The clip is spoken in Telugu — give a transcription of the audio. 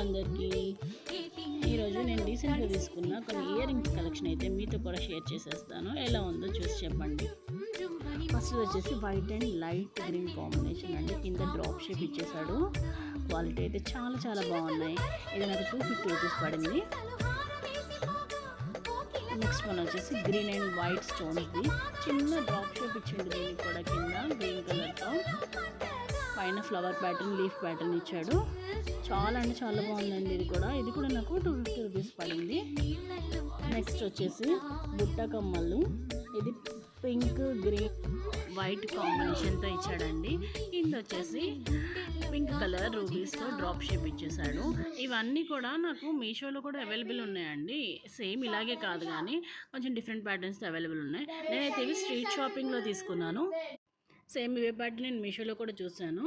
అందరికీ. ఈరోజు నేను రీసెంట్గా తీసుకున్న కొన్ని ఇయర్ రింగ్స్ కలెక్షన్ అయితే మీతో కూడా షేర్ చేసేస్తాను. ఎలా ఉందో చూసి చెప్పండి. ఫస్ట్ వచ్చేసి white and light green combination అండి. కింద డ్రాప్ షేప్ ఇచ్చేసాడు. క్వాలిటీ అయితే చాలా చాలా బాగున్నాయి. ఇది నాకు 250 రూపీస్ పడింది. నెక్స్ట్ వన్ వచ్చేసి గ్రీన్ అండ్ వైట్ స్టోన్స్ది చిన్న డ్రాప్ షేప్ ఇచ్చిండు. దీనికి కూడా కింద గ్రీన్ కలర్తో పైన ఫ్లవర్ ప్యాటర్న్, లీఫ్ ప్యాటర్న్ ఇచ్చాడు. చాలా అంటే చాలా బాగుందండి. ఇది కూడా నాకు 250 రూపీస్ పడింది. నెక్స్ట్ వచ్చేసి బుట్ట కమ్మలు. ఇది పింక్, గ్రీన్, వైట్ కాంబినేషన్తో ఇచ్చాడండి. కింద వచ్చేసి పింక్ కలర్ రూబీస్తో డ్రాప్ షేప్ ఇచ్చేసాడు. ఇవన్నీ కూడా నాకు మీషోలో కూడా అవైలబుల్ ఉన్నాయండి. సేమ్ ఇలాగే కాదు కానీ కొంచెం డిఫరెంట్ ప్యాటర్న్స్తో అవైలబుల్ ఉన్నాయి. నేనైతే ఇవి స్ట్రీట్ షాపింగ్లో తీసుకున్నాను. సేమ్ ఇవే ప్యాటర్న్ నేను మీషోలో కూడా చూశాను.